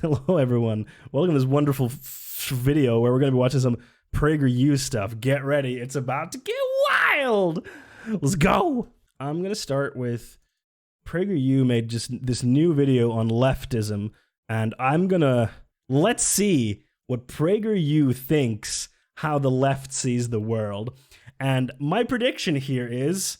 Hello, everyone. Welcome to this wonderful video where we're going to be watching some PragerU stuff. Get ready. It's about to get wild. Let's go. I'm going to start with PragerU made just this new video on leftism, and let's see what PragerU thinks how the left sees the world. And my prediction here's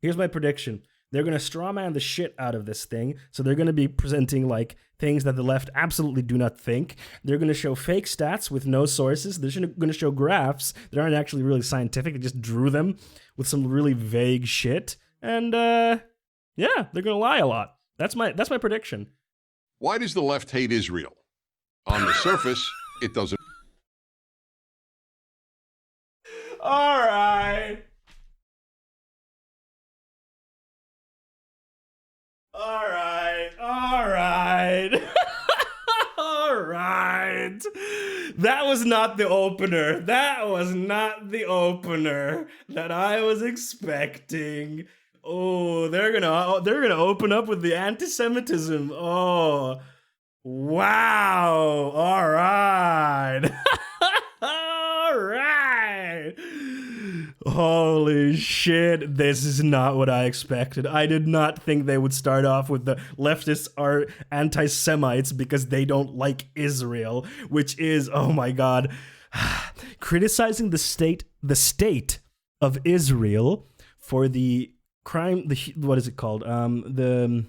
my prediction. They're going to strawman the shit out of this thing. So they're going to be presenting like things that the left absolutely do not think. They're going to show fake stats with no sources. They're going to show graphs that aren't actually really scientific. They just drew them with some really vague shit. And yeah, they're going to lie a lot. That's my prediction. Why does the left hate Israel? On the surface, it doesn't. All right. All right. All right. That was not the opener. That was not the opener that I was expecting. Oh, they're gonna open up with the anti-Semitism. Oh, wow. All right. All right. Holy shit, this is not what I expected. I did not think they would start off with the leftists are anti-Semites because they don't like Israel, which is, oh my god, criticizing the state of Israel for the crime, what is it called? The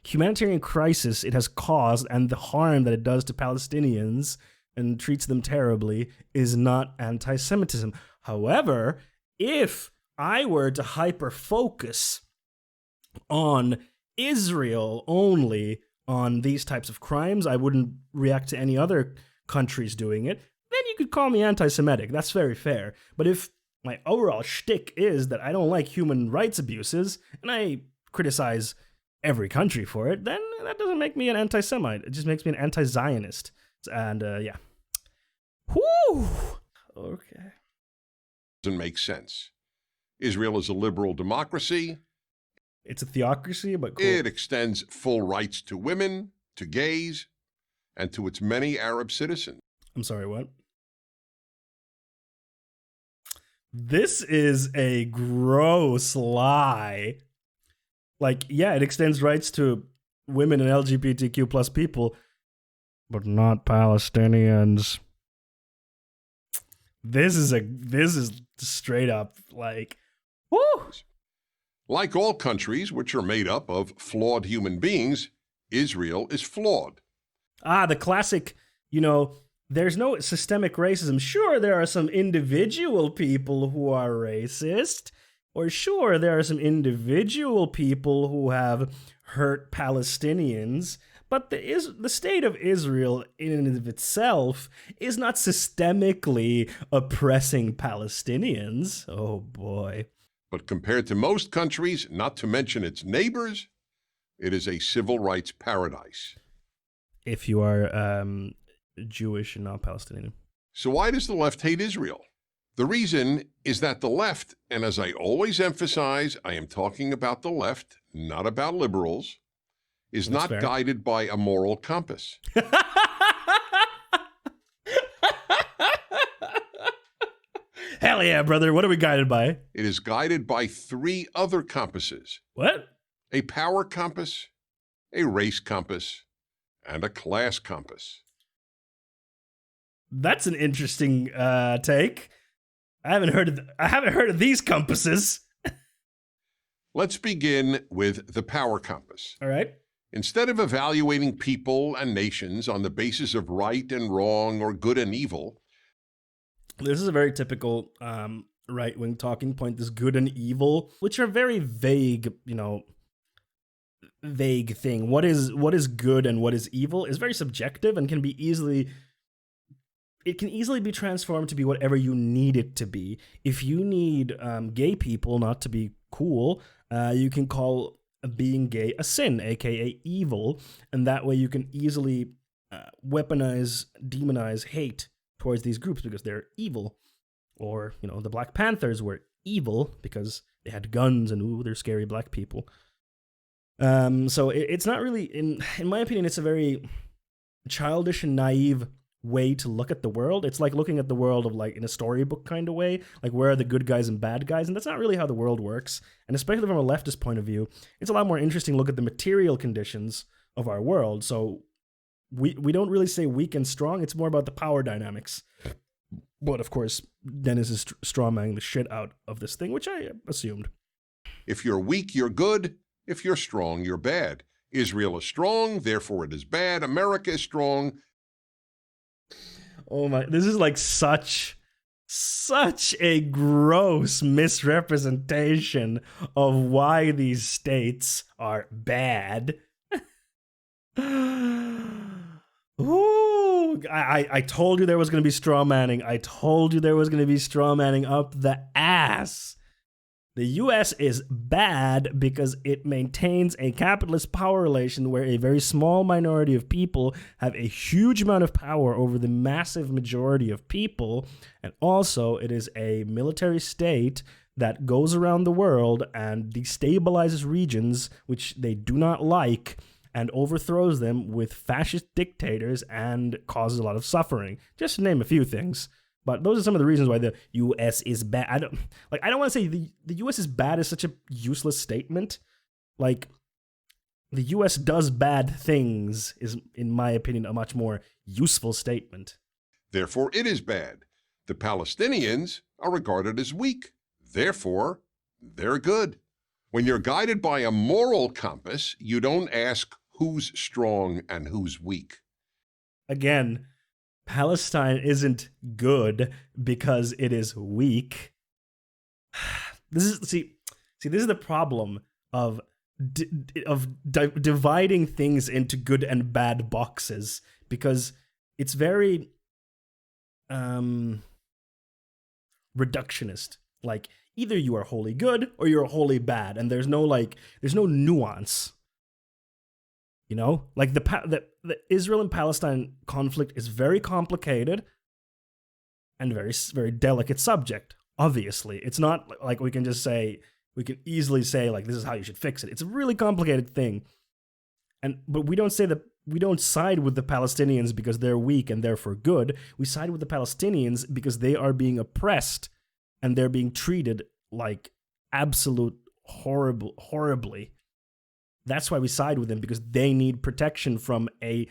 humanitarian crisis it has caused and the harm that it does to Palestinians and treats them terribly is not anti-Semitism. However, if I were to hyper-focus on Israel only on these types of crimes, I wouldn't react to any other countries doing it, then you could call me anti-Semitic. That's very fair. But if my overall shtick is that I don't like human rights abuses, and I criticize every country for it, then that doesn't make me an anti-Semite. It just makes me an anti-Zionist. And, yeah. Whew! Okay. Doesn't make sense. Israel is a liberal democracy. It's a theocracy, but cool. It extends full rights to women, to gays, and to its many Arab citizens. I'm sorry, what? This is a gross lie. Like, yeah, it extends rights to women and LGBTQ plus people, but not Palestinians. This is straight up like, woo! Like all countries which are made up of flawed human beings, Israel is flawed. The classic, there's no systemic racism. Sure, there are some individual people who are racist, or sure, there are some individual people who have hurt Palestinians, but the state of Israel in and of itself is not systemically oppressing Palestinians. Oh boy. But compared to most countries, not to mention its neighbors, it is a civil rights paradise. If you are Jewish and not Palestinian. So why does the left hate Israel? The reason is that the left, and as I always emphasize, I am talking about the left, not about liberals, is That's not fair. guided by a moral compass. Hell yeah, brother. What are we guided by? It is guided by three other compasses. What? A power compass, a race compass, and a class compass. That's an interesting take. I haven't heard of these compasses. Let's begin with the power compass. All right. Instead of evaluating people and nations on the basis of right and wrong or good and evil, this is a very typical right-wing talking point, this good and evil, which are very vague, vague thing. What is good and what is evil is very subjective and can easily be transformed to be whatever you need it to be. If you need gay people not to be cool, you can call being gay a sin, aka evil, and that way you can easily demonize hate towards these groups because they're evil. Or, the Black Panthers were evil because they had guns and they're scary black people. So it's not really, in my opinion, it's a very childish and naive way to look at the world. It's like looking at the world of like in a storybook kind of way, like where are the good guys and bad guys, and that's not really how the world works. And especially from a leftist point of view, it's a lot more interesting to look at the material conditions of our world. So we don't really say weak and strong, it's more about the power dynamics. But of course, Dennis is strawmanning the shit out of this thing, which I assumed. If you're weak, you're good. If you're strong, you're bad. Israel is strong, therefore it is bad. America is strong. Oh my, this is like such a gross misrepresentation of why these states are bad. Ooh, I told you there was going to be straw manning. I told you there was going to be straw manning up the ass. The US is bad because it maintains a capitalist power relation where a very small minority of people have a huge amount of power over the massive majority of people. And also, it is a military state that goes around the world and destabilizes regions which they do not like and overthrows them with fascist dictators and causes a lot of suffering. Just to name a few things. But those are some of the reasons why the U.S. is bad. I don't want to say the U.S. is bad is such a useless statement. Like, the U.S. does bad things is, in my opinion, a much more useful statement. Therefore, it is bad. The Palestinians are regarded as weak. Therefore, they're good. When you're guided by a moral compass, you don't ask who's strong and who's weak. Again, Palestine isn't good because it is weak. This is this is the problem of dividing things into good and bad boxes, because it's very reductionist. Like, either you are wholly good or you're wholly bad, and there's no nuance. You know, like the Israel and Palestine conflict is very complicated and very, very delicate subject. Obviously, it's not like we can easily say like this is how you should fix it. It's a really complicated thing, but we don't side with the Palestinians because they're weak and therefore good. We side with the Palestinians because they are being oppressed and they're being treated like absolute horribly. That's why we side with them, because they need protection from a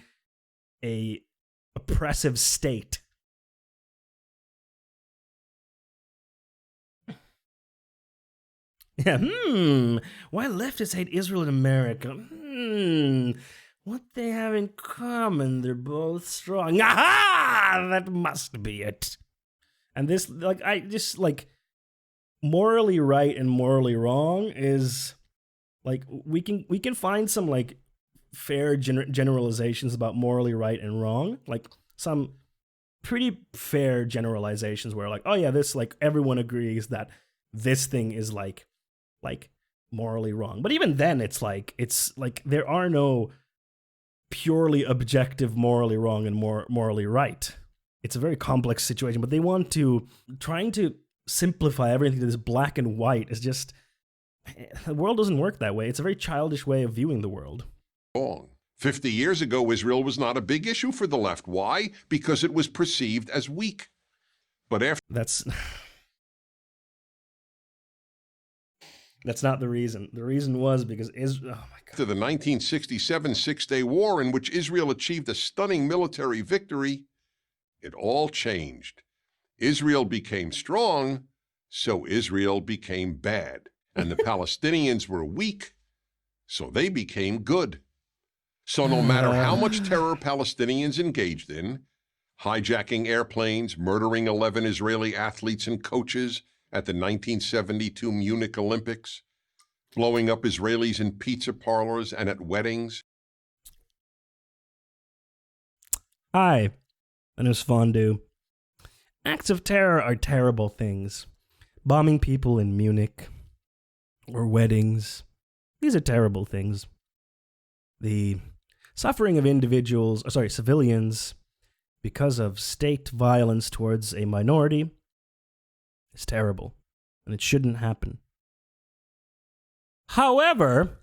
oppressive state. Yeah, why leftists hate Israel and America? What they have in common, they're both strong. Aha! That must be it. And this, morally right and morally wrong is... Like, we can find some, like, fair generalizations about morally right and wrong. Like, some pretty fair generalizations where, like, oh yeah, this, like, everyone agrees that this thing is, like morally wrong. But even then, it's like, there are no purely objective morally wrong and morally right. It's a very complex situation, but trying to simplify everything to this black and white is just... The world doesn't work that way. It's a very childish way of viewing the world. Wrong. 50 years ago, Israel was not a big issue for the left. Why? Because it was perceived as weak. But after... That's not the reason. The reason was because Israel... Oh my God. After the 1967 Six-Day War, in which Israel achieved a stunning military victory, it all changed. Israel became strong, so Israel became bad. And the Palestinians were weak, so they became good. So no matter how much terror Palestinians engaged in, hijacking airplanes, murdering 11 Israeli athletes and coaches at the 1972 Munich Olympics, blowing up Israelis in pizza parlors and at weddings. Hi, my name is Fondue. Acts of terror are terrible things. Bombing people in Munich... or weddings. These are terrible things. The suffering of civilians, because of state violence towards a minority is terrible, and it shouldn't happen. However,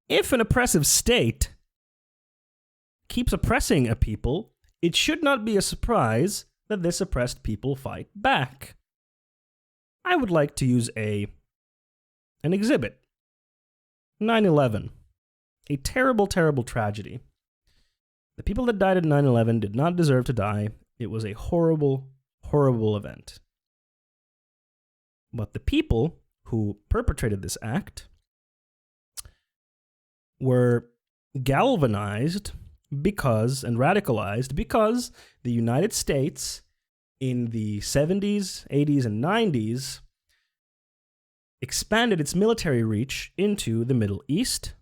if an oppressive state keeps oppressing a people, it should not be a surprise that this oppressed people fight back. I would like to use an exhibit. 9/11. A terrible, terrible tragedy. The people that died at 9/11 did not deserve to die. It was a horrible, horrible event. But the people who perpetrated this act were galvanized and radicalized because the United States in the 70s, 80s, and 90s expanded its military reach into the Middle East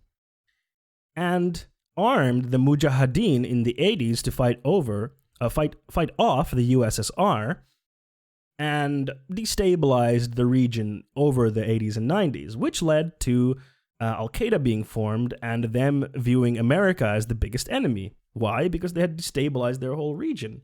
and armed the Mujahideen in the 80s to fight off the USSR and destabilized the region over the 80s and 90s, which led to Al-Qaeda being formed and them viewing America as the biggest enemy. Why? Because they had destabilized their whole region.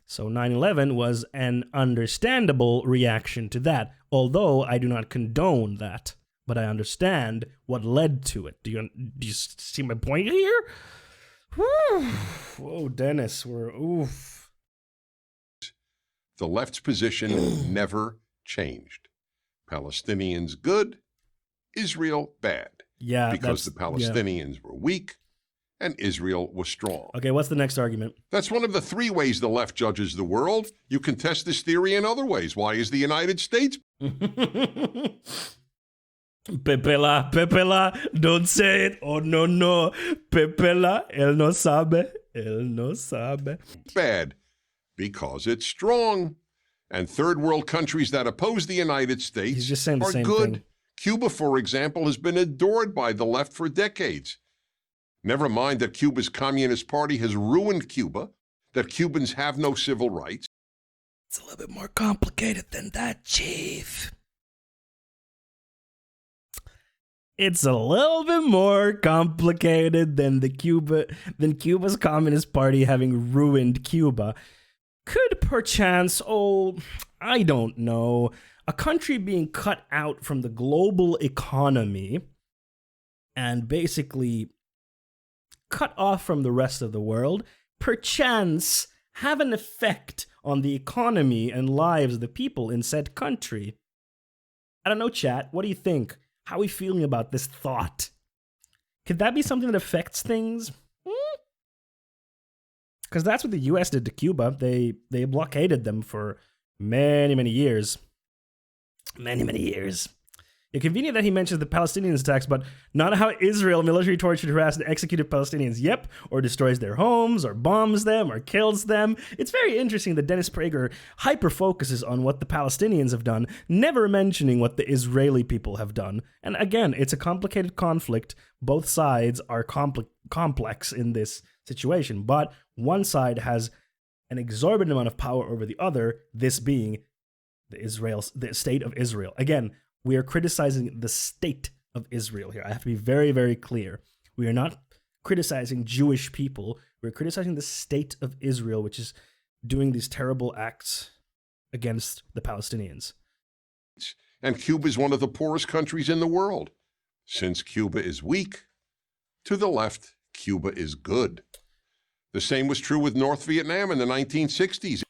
So 9/11 was an understandable reaction to that, although I do not condone that, but I understand what led to it. Do you see my point here? Whoa, Dennis, oof. The left's position never changed. Palestinians good, Israel bad. Yeah, because the Palestinians were weak and Israel was strong. Okay, what's the next argument? That's one of the three ways the left judges the world. You can test this theory in other ways. Why is the United States? Pepela, don't say it. Oh, no. Pepela, él no sabe. Bad, because it's strong. And third world countries that oppose the United States He's just saying the are same good. Thing. Cuba, for example, has been adored by the left for decades. Never mind that Cuba's Communist Party has ruined Cuba, that Cubans have no civil rights. It's a little bit more complicated than that, Chief. It's a little bit more complicated than Cuba's Communist Party having ruined Cuba. Could perchance, I don't know, a country being cut out from the global economy and basically cut off from the rest of the world, perchance have an effect on the economy and lives of the people in said country. I don't know, chat. What do you think? How are we feeling about this thought? Could that be something that affects things? Because that's what the U.S. did to Cuba. They blockaded them for many, many years. Many years. It's convenient that he mentions the Palestinians attacks, but not how Israel military tortured, harassed, and executed Palestinians. Yep, or destroys their homes, or bombs them, or kills them. It's very interesting that Dennis Prager hyper-focuses on what the Palestinians have done, never mentioning what the Israeli people have done. And again, it's a complicated conflict. Both sides are complex in this situation, but one side has an exorbitant amount of power over the other, this being the state of Israel. Again, we are criticizing the state of Israel here. I have to be very, very clear. We are not criticizing Jewish people. We're criticizing the state of Israel, which is doing these terrible acts against the Palestinians. And Cuba is one of the poorest countries in the world. Since Cuba is weak, to the left, Cuba is good. The same was true with North Vietnam in the 1960s.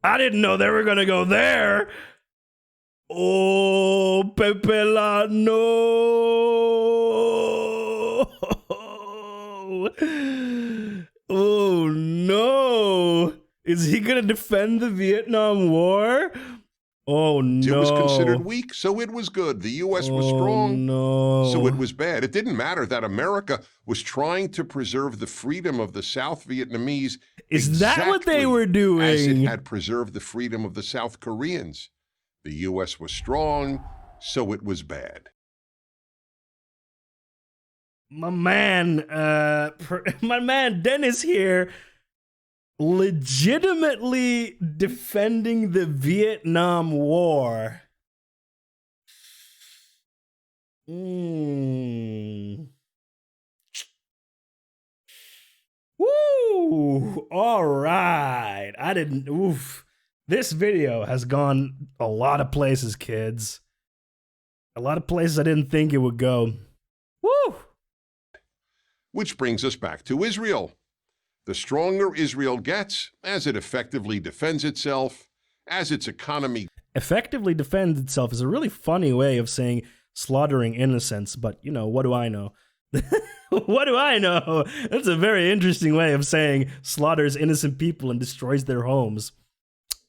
I didn't know they were going to go there. Oh, Pepela, no. Oh, no. Is he going to defend the Vietnam War? Oh, no. It was considered weak, so it was good. The U.S. was strong, so it was bad. It didn't matter that America was trying to preserve the freedom of the South Vietnamese. Is that what they were doing? As it had preserved the freedom of the South Koreans. The U.S. was strong, so it was bad. My man Dennis here, legitimately defending the Vietnam War. Woo! All right. This video has gone a lot of places, kids. A lot of places I didn't think it would go. Woo! Which brings us back to Israel. The stronger Israel gets, as it effectively defends itself, as its economy Effectively defends itself is a really funny way of saying slaughtering innocents, but, you know, what do I know? What do I know? That's a very interesting way of saying slaughters innocent people and destroys their homes.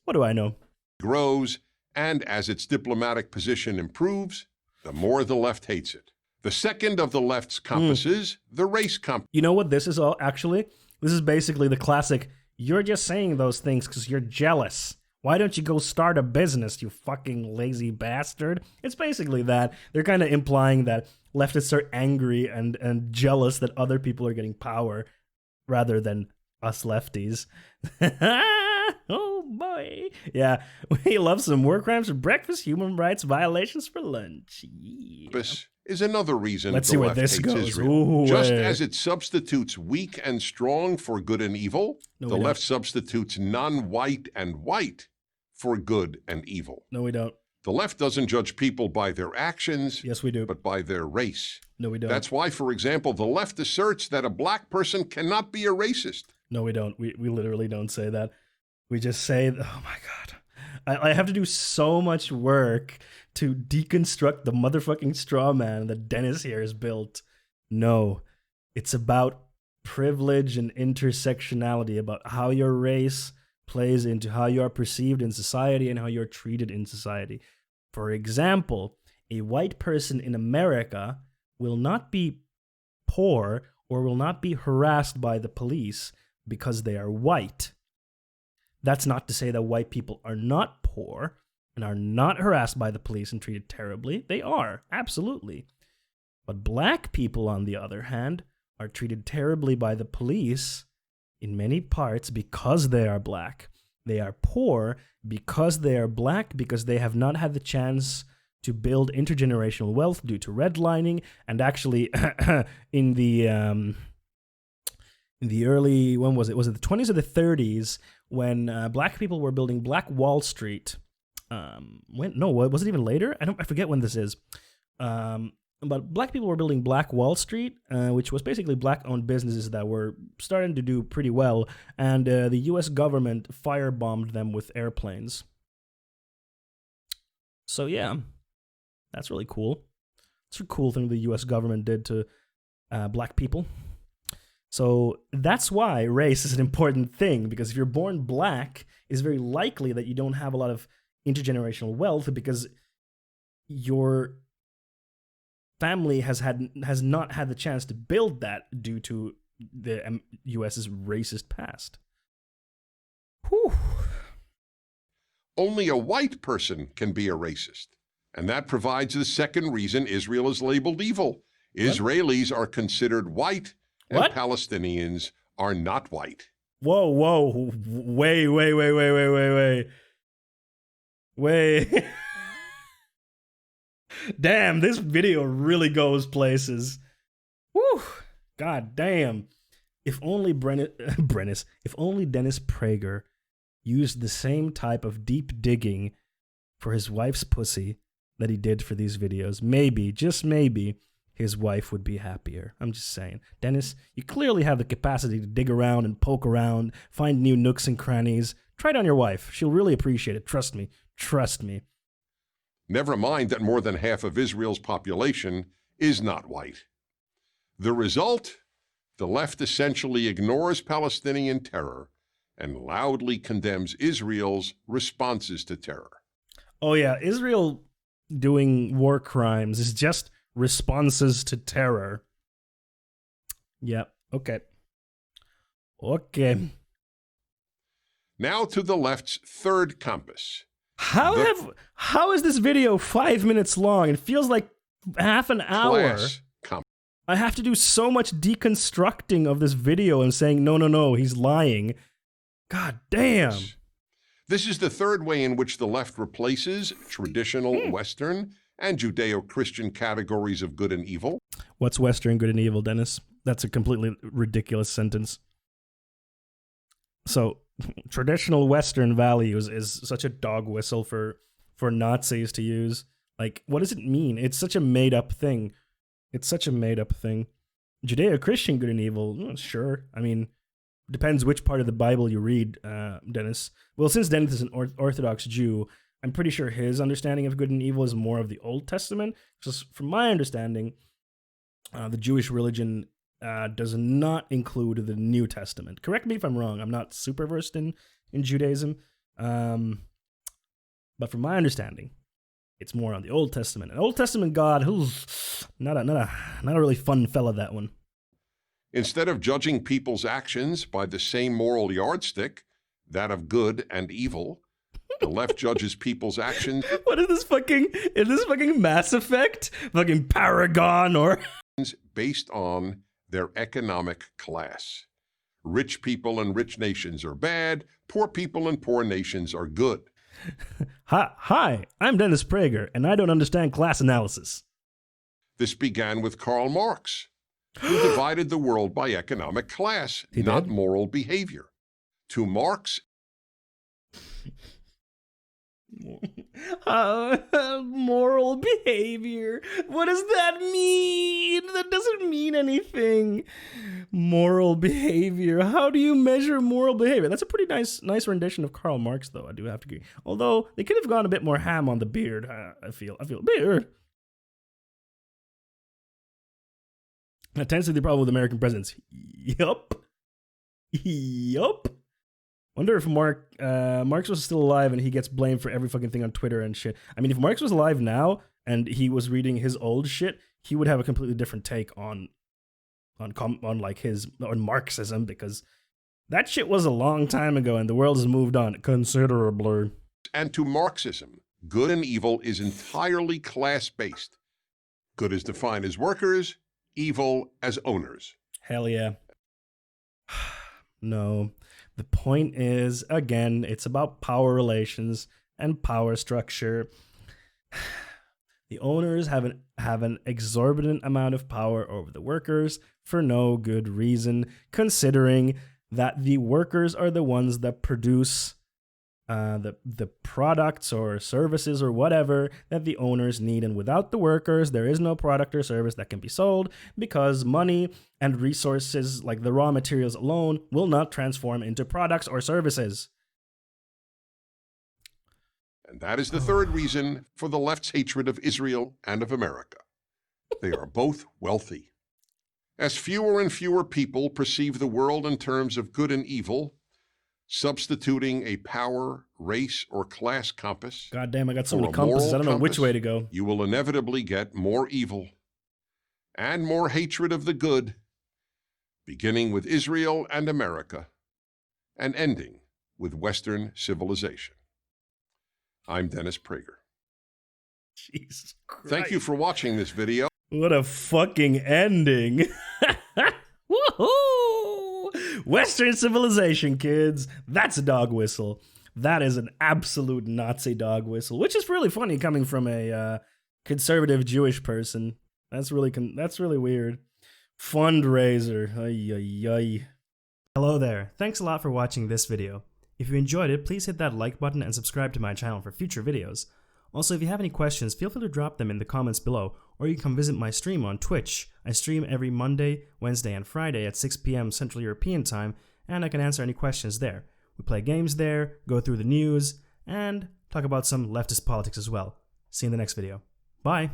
What do I know? grows, and as its diplomatic position improves, the more the left hates it. The second of the left's compasses, the race compass. You know what this is all actually? This is basically the classic, you're just saying those things because you're jealous. Why don't you go start a business, you fucking lazy bastard? It's basically that. They're kind of implying that leftists are angry and jealous that other people are getting power rather than us lefties. Oh boy. Yeah, we love some war crimes for breakfast, human rights violations for lunch. Yeah. Is another reason Let's the see where left this hates goes. Israel. Ooh, Just hey. as it substitutes weak and strong for good and evil, No, the we left don't. substitutes non-white and white for good and evil. No, we don't. The left doesn't judge people by their actions, Yes, we do. but by their race. No, we don't. That's why, for example, the left asserts that a black person cannot be a racist. No, we don't. We literally don't say that. We just say, oh my God. I have to do so much work to deconstruct the motherfucking straw man that Dennis here has built. No, it's about privilege and intersectionality, about how your race plays into how you are perceived in society and how you're treated in society. For example, a white person in America will not be poor or will not be harassed by the police because they are white. That's not to say that white people are not poor and are not harassed by the police and treated terribly. They are, absolutely. But black people, on the other hand, are treated terribly by the police in many parts because they are black. They are poor because they are black, because they have not had the chance to build intergenerational wealth due to redlining. And actually, in the early, when was it? Was it the 20s or the 30s when black people were building Black Wall Street? Was it even later? I forget when this is. But black people were building Black Wall Street, which was basically black-owned businesses that were starting to do pretty well, and the U.S. government firebombed them with airplanes. So yeah, that's really cool. It's a cool thing the U.S. government did to black people. So that's why race is an important thing, because if you're born black, it's very likely that you don't have a lot of intergenerational wealth because your family has not had the chance to build that due to the U.S.'s racist past. Whew. Only a white person can be a racist. And that provides the second reason Israel is labeled evil. Israelis are considered white, and Palestinians are not white. Whoa. Wait. Damn, this video really goes places. Whew. God damn. If only Dennis Prager used the same type of deep digging for his wife's pussy that he did for these videos, maybe, just maybe, his wife would be happier. I'm just saying. Dennis, you clearly have the capacity to dig around and poke around, find new nooks and crannies. Try it on your wife. She'll really appreciate it. Trust me. Trust me. Never mind that more than half of Israel's population is not white. The result? The left essentially ignores Palestinian terror and loudly condemns Israel's responses to terror. Oh yeah, Israel doing war crimes is just responses to terror. Yeah, okay. Now to the left's third compass. How is this video 5 minutes long? It feels like half an hour. I have to do so much deconstructing of this video and saying, no, he's lying. God damn. This is the third way in which the left replaces traditional Western and Judeo-Christian categories of good and evil. What's Western good and evil, Dennis? That's a completely ridiculous sentence. So, traditional Western values is such a dog whistle for Nazis to use. Like, what does it mean? It's such a made-up thing. It's such a made-up thing. Judeo-Christian good and evil, sure. I mean, depends which part of the Bible you read, Dennis. Well, since Dennis is an Orthodox Jew, I'm pretty sure his understanding of good and evil is more of the Old Testament. Just from my understanding, the Jewish religion does not include the New Testament. Correct me if I'm wrong. I'm not super versed in Judaism. But from my understanding, it's more on the Old Testament. An Old Testament God, not a really fun fella, that one. Instead of judging people's actions by the same moral yardstick, that of good and evil, the left judges people's actions. What is this fucking Mass Effect? Fucking Paragon or based on their economic class. Rich people and rich nations are bad. Poor people and poor nations are good. Hi, I'm Dennis Prager, and I don't understand class analysis. This began with Karl Marx, who divided the world by economic class, not moral behavior. To Marx, moral behavior. What does that mean? That doesn't mean anything. Moral behavior. How do you measure moral behavior? That's a pretty nice rendition of Karl Marx, though. I do have to agree. Although they could have gone a bit more ham on the beard. I feel beard. That tends to be the problem with American presidents. Yup. Wonder if Marx was still alive and he gets blamed for every fucking thing on Twitter and shit. I mean, if Marx was alive now and he was reading his old shit, he would have a completely different take on Marxism, because that shit was a long time ago and the world has moved on considerably. And to Marxism, good and evil is entirely class-based. Good is defined as workers, evil as owners. Hell yeah. No. The point is, again, it's about power relations and power structure. The owners have an exorbitant amount of power over the workers for no good reason, considering that the workers are the ones that produce the products or services or whatever that the owners need. And without the workers, there is no product or service that can be sold, because money and resources like the raw materials alone will not transform into products or services. And that is the third reason for the left's hatred of Israel and of America. They are both wealthy. As fewer and fewer people perceive the world in terms of good and evil, substituting a power, race, or class compass. God damn, I got so many compasses, I don't know which way to go. You will inevitably get more evil and more hatred of the good, beginning with Israel and America and ending with Western civilization. I'm Dennis Prager. Jesus Christ. Thank you for watching this video. What a fucking ending. Woohoo! Western civilization, kids. That's a dog whistle. That is an absolute Nazi dog whistle, which is really funny coming from a conservative Jewish person. That's really weird. Fundraiser. Ay, ay, ay. Hello there. Thanks a lot for watching this video. If you enjoyed it, please hit that like button and subscribe to my channel for future videos. Also, if you have any questions, feel free to drop them in the comments below, or you can come visit my stream on Twitch. I stream every Monday, Wednesday, and Friday at 6 p.m. Central European Time, and I can answer any questions there. We play games there, go through the news, and talk about some leftist politics as well. See you in the next video. Bye!